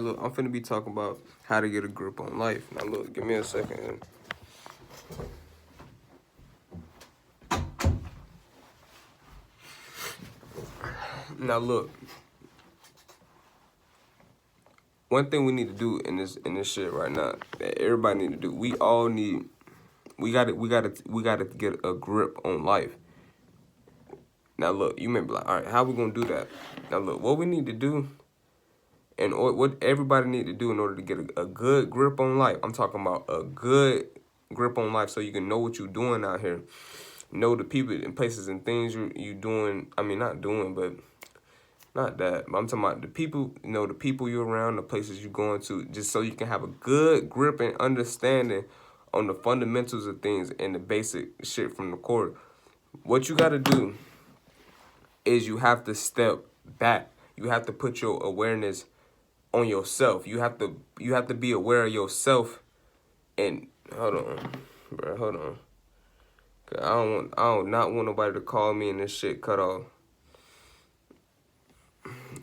Look, I'm finna be talking about how to get a grip on life. Now look, give me a second. Now look, one thing we need to do in this shit right now that everybody need to do. We gotta get a grip on life. Now look, you may be like, all right, how we gonna do that? Now look, what we need to do and what everybody need to do in order to get a good grip on life. I'm talking about a good grip on life so you can know what you're doing out here. Know the people and places and things you doing. I mean, not doing, but not that. But I'm talking about the people, the people you're around, the places you're going to, just so you can have a good grip and understanding on the fundamentals of things and the basic shit from the core. What you got to do is you have to step back. You have to put your awareness on yourself. You have to be aware of yourself. And hold on, bro, hold on. 'Cause I don't want nobody to call me and this shit cut off.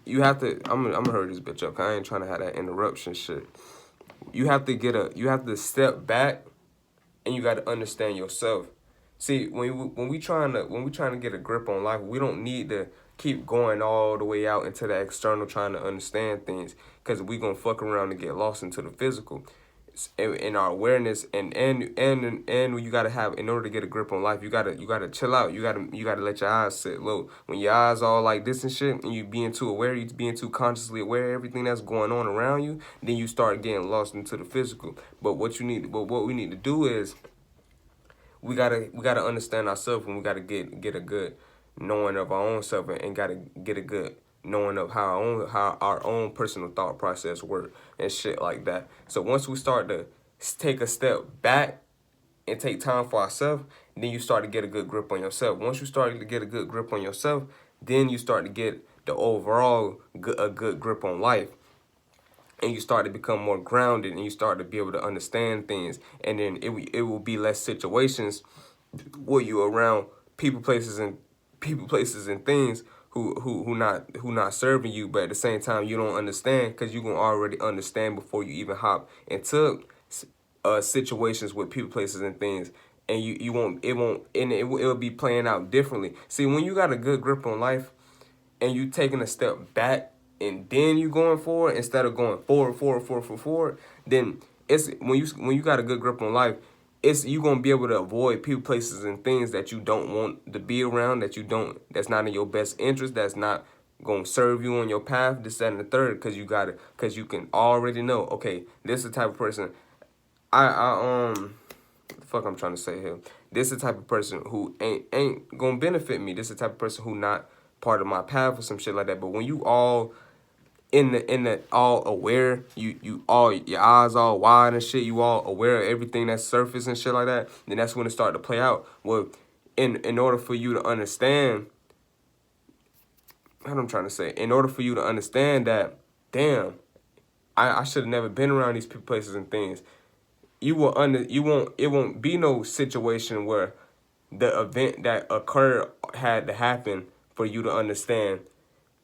You have to. I'm gonna hurry this bitch up. 'Cause I ain't trying to have that interruption shit. You have to step back, and you got to understand yourself. See, when we trying to get a grip on life, we don't need to keep going all the way out into the external trying to understand things, because we gonna fuck around and get lost into the physical. In our awareness and you gotta have, in order to get a grip on life, you gotta chill out. You gotta let your eyes sit low. When your eyes all like this and shit, and you being too aware, you being too consciously aware of everything that's going on around you, then you start getting lost into the physical. But what we need to do is we gotta understand ourselves, and we gotta get a good knowing of our own self, and gotta get a good knowing of how our own personal thought process work and shit like that. So once we start to take a step back and take time for ourselves, then you start to get a good grip on yourself. Once you start to get a good grip on yourself, then you start to get the overall a good grip on life. And you start to become more grounded, and you start to be able to understand things. And then it will be less situations where you around people, places, and things who not serving you, but at the same time you don't understand, because you gonna already understand before you even hop into situations with people, places, and things. And you won't it won't and it will be playing out differently. See, when you got a good grip on life, and you taking a step back, and then you going forward instead of going forward, then it's when you got a good grip on life, it's you gonna be able to avoid people, places, and things that you don't want to be around, that's not in your best interest, that's not gonna serve you on your path, this, that, and the third, because you can already know, okay, this is the type of person the fuck I'm trying to say here. This is the type of person who ain't gonna benefit me. This is the type of person who not part of my path or some shit like that. But when you all in the all aware, you all, your eyes all wide and shit, you all aware of everything that's surface and shit like that, then that's when it start to play out. Well, in order for you to understand, what I'm trying to say, in order for you to understand that, damn, I should have never been around these people, places, and things. It won't be no situation where the event that occurred had to happen for you to understand.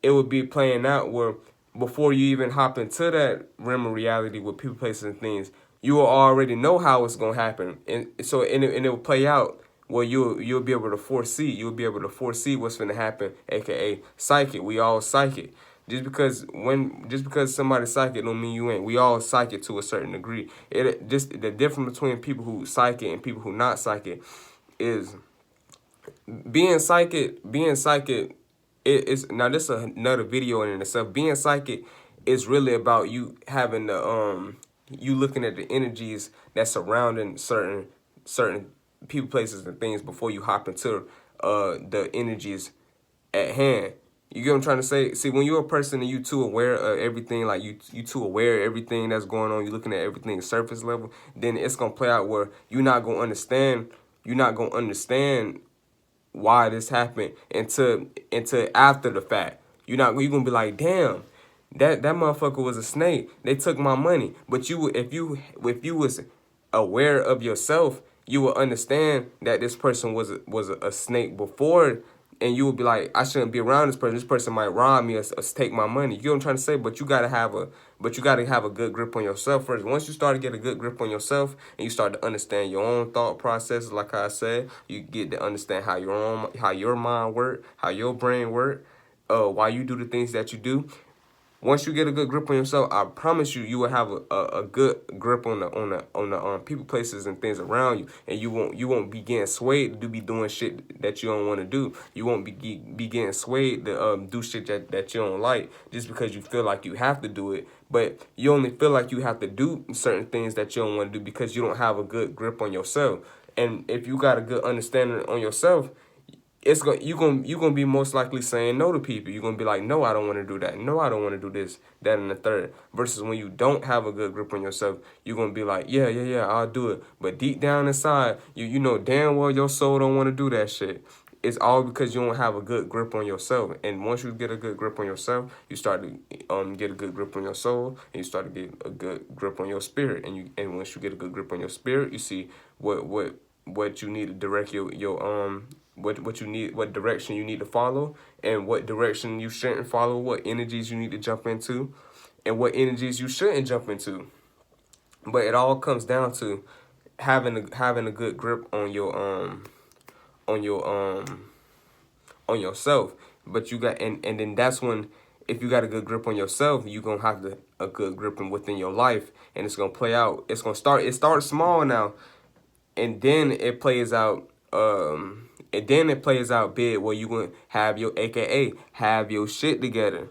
It would be playing out where, before you even hop into that realm of reality with people, places, and things, you will already know how it's gonna happen, and it will play out where you'll be able to foresee. You'll be able to foresee what's gonna happen, aka psychic. We all psychic. Just because somebody's psychic don't mean you ain't. We all psychic to a certain degree. It just the difference between people who psychic and people who not psychic is being psychic. It's now, this is another video in itself. Being psychic is really about you having the you looking at the energies that's surrounding certain people, places, and things before you hop into the energies at hand. You get what I'm trying to say? See, when you're a person and you too aware of everything, like you too aware of everything that's going on, you're looking at everything surface level, then it's gonna play out where you're not gonna understand why this happened until after the fact. You gonna be like, damn, that motherfucker was a snake. They took my money. But if you was aware of yourself, you will understand that this person was a snake before, and you would be like, I shouldn't be around this person. This person might rob me or take my money. You know what I'm trying to say? But you gotta have a good grip on yourself first. Once you start to get a good grip on yourself and you start to understand your own thought processes, like I said, you get to understand how your mind work, how your brain work, why you do the things that you do. Once you get a good grip on yourself, I promise you, you will have a good grip on the people, places, and things around you, and you won't be getting swayed to be doing shit that you don't want to do. You won't be getting swayed to do shit that you don't like just because you feel like you have to do it. But you only feel like you have to do certain things that you don't want to do because you don't have a good grip on yourself. And if you got a good understanding on yourself, you gonna be most likely saying no to people. You're gonna be like, no, I don't want to do that. No, I don't want to do this, that, and the third. Versus when you don't have a good grip on yourself, you're gonna be like, yeah, I'll do it. But deep down inside, you know damn well your soul don't want to do that shit. It's all because you don't have a good grip on yourself. And once you get a good grip on yourself, you start to get a good grip on your soul, and you start to get a good grip on your spirit. And once you get a good grip on your spirit, you see what you need to direct your what you need, what direction you need to follow, and what direction you shouldn't follow, what energies you need to jump into, and what energies you shouldn't jump into. But it all comes down to having a good grip on your on yourself. But you got and then that's when, if you got a good grip on yourself, you're gonna have a good grip within your life, and it's gonna play out. It starts small now, and then it plays out big, where you gonna have your AKA have your shit together.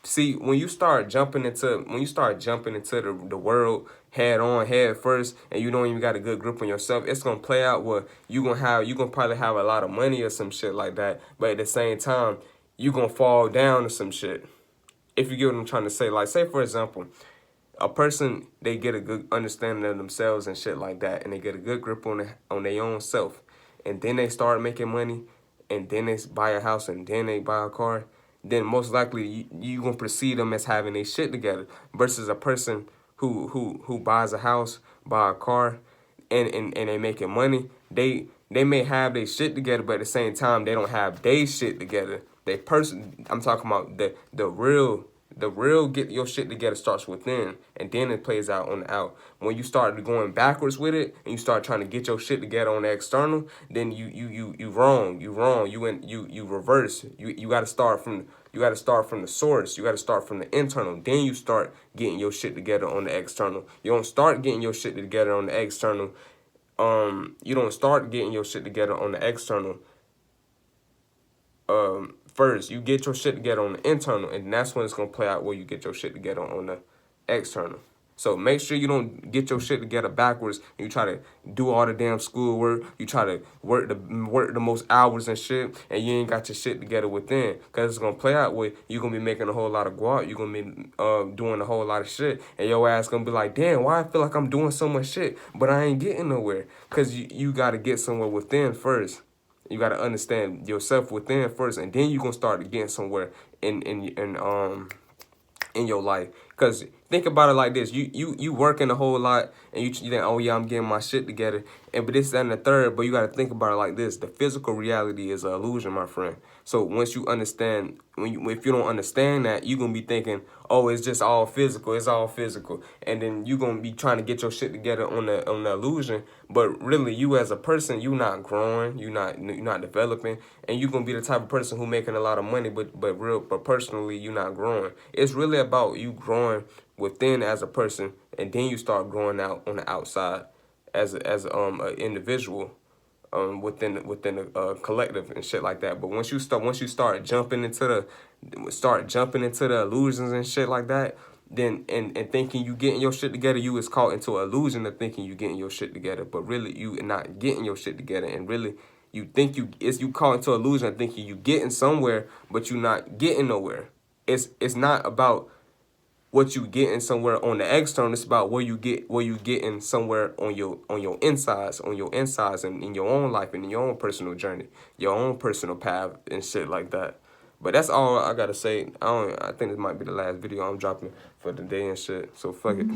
See, when you start jumping into the world head on, head first, and you don't even got a good grip on yourself, it's gonna play out where you gonna probably have a lot of money or some shit like that, but at the same time you gonna fall down to some shit. If you get what I'm trying to say. Like, say for example, a person, they get a good understanding of themselves and shit like that, and they get a good grip on their own self, and then they start making money, and then they buy a house, and then they buy a car, then most likely you gonna perceive them as having their shit together. Versus a person who buys a house, buy a car, and they making money, they may have their shit together, but at the same time they don't have their shit together. I'm talking about the real get your shit together starts within, and then it plays out on the out. When you start going backwards with it, and you start trying to get your shit together on the external, then you wrong. You reverse. You got to start from the source. You got to start from the internal. Then you start getting your shit together on the external. You don't start getting your shit together on the external. You don't start getting your shit together on the external. First, you get your shit together on the internal, and that's when it's gonna play out where you get your shit together on the external. So make sure you don't get your shit together backwards. And you try to do all the damn schoolwork. You try to work the most hours and shit, and you ain't got your shit together within. Cause it's gonna play out where you gonna be making a whole lot of guap. You gonna be doing a whole lot of shit, and your ass gonna be like, damn, why I feel like I'm doing so much shit, but I ain't getting nowhere. Cause you gotta get somewhere within first. You gotta understand yourself within first, and then you gonna start getting somewhere in your life. Cause think about it like this: you working a whole lot, and you think, oh yeah, I'm getting my shit together, but this, that, and the third. But you gotta think about it like this: the physical reality is an illusion, my friend. So once you understand, if you don't understand that, you gonna be thinking, oh, it's just all physical, it's all physical, and then you gonna be trying to get your shit together on the illusion. But really, you as a person, you not growing, you not developing, and you gonna be the type of person who making a lot of money, but personally, you not growing. It's really about you growing within as a person, and then you start growing out on the outside as an individual, within the collective and shit like that. But once you start jumping into the illusions and shit like that, then and thinking you getting your shit together, you is caught into an illusion of thinking you getting your shit together, but really you not getting your shit together, and really you think you caught into an illusion of thinking you getting somewhere, but you not getting nowhere. It's not about what you getting somewhere on the external. It's about where you getting somewhere on your insides, and in your own life and in your own personal journey, your own personal path and shit like that. But that's all I gotta say. I think this might be the last video I'm dropping for the day and shit. So fuck it.